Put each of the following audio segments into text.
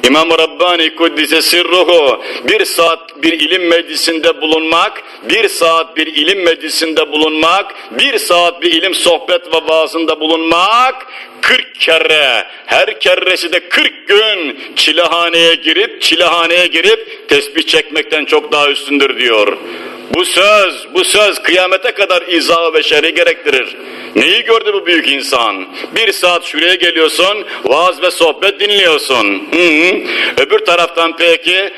İmam-ı Rabbani Kuddise Sirruhu bir saat bir ilim meclisinde bulunmak, bir saat bir ilim meclisinde bulunmak, bir saat bir ilim sohbet ve vaazında bulunmak 40 kere, her kerresi de 40 gün çilehaneye girip tesbih çekmekten çok daha üstündür diyor. Bu söz kıyamete kadar izah ve şerhi gerektirir. Neyi gördü bu büyük insan? Bir saat şuraya geliyorsun, vaaz ve sohbet dinliyorsun. Öbür taraftan peki,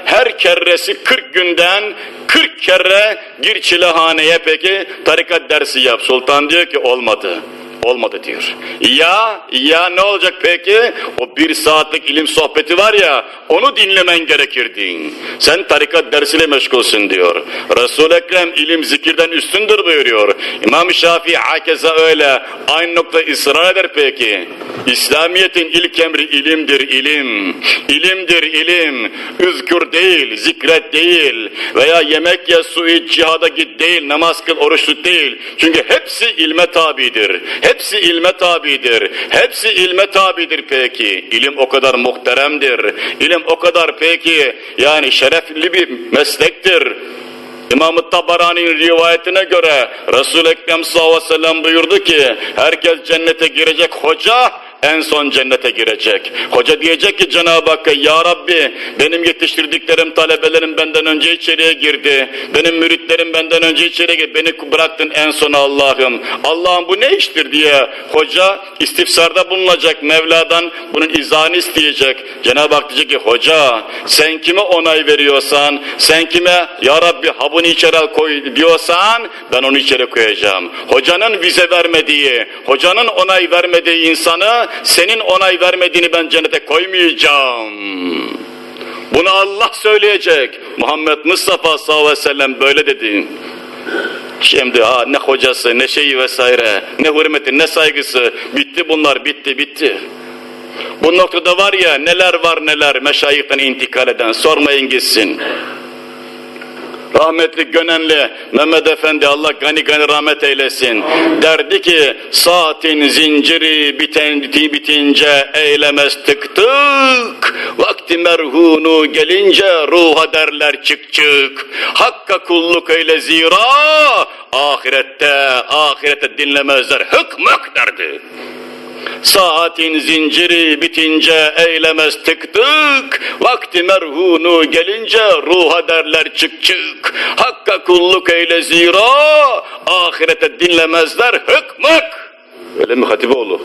her kerresi 40 günden 40 kere gir çilehaneye peki tarikat dersi yap. Sultan diyor ki olmadı. Olmadı diyor. Ya ne olacak peki? O bir saatlik ilim sohbeti var ya, onu dinlemen gerekirdi. Sen tarikat dersiyle meşgulsün diyor. Resul-i Ekrem ilim zikirden üstündür buyuruyor. İmam-ı Şafii hakeza öyle. Aynı nokta ısrar eder peki. İslamiyet'in ilk emri ilimdir ilim. İlimdir ilim. Üzkür değil, zikret değil. Veya yemek ye, su iç, cihada git değil, namaz kıl, oruç tut değil. Çünkü hepsi ilme tabidir. Hepsi ilme tabidir. Hepsi ilme tabidir peki. İlim o kadar muhteremdir. İlim o kadar peki yani şerefli bir meslektir. İmam-ı Tabarani'nin rivayetine göre Resul-i Ekrem sallallahu aleyhi ve sellem buyurdu ki herkes cennete girecek, hoca en son cennete girecek. Hoca diyecek ki Cenab-ı Hakk'a ya Rabbi benim yetiştirdiklerim talebelerim benden önce içeriye girdi. Benim müritlerim benden önce içeriye girdi. Beni bıraktın en sona Allah'ım. Allah'ım bu ne iştir diye hoca istifsarda bulunacak. Mevla'dan bunun izahını isteyecek. Cenab-ı Hak diyecek ki hoca sen kime onay veriyorsan, sen kime ya Rabbi ha bunu içeri al koy diyorsan ben onu içeri koyacağım. Hocanın vize vermediği, hocanın onay vermediği insanı senin onay vermediğini ben cennete koymayacağım. Bunu Allah söyleyecek. Muhammed Mustafa sallallahu aleyhi ve sellem böyle dedi. Şimdi ne hocası, ne şeyi vesaire, ne hürmeti, ne saygısı. Bitti bunlar, bitti. Bu noktada var ya neler var neler meşayihten intikal eden sormayın gitsin. Rahmetli Gönenli Mehmet Efendi Allah gani rahmet eylesin. Derdi ki saatin zinciri bitince eylemez tık. Vakti merhunu gelince ruha derler çık. Hakka kulluk eyle zira ahirette dinlemezler hık derdi. Saatin zinciri bitince eylemez tık. Vakti merhunu gelince ruha derler çık. Hakka kulluk eyle zira ahirete dinlemezler hık. Öyle mi Hatipoğlu?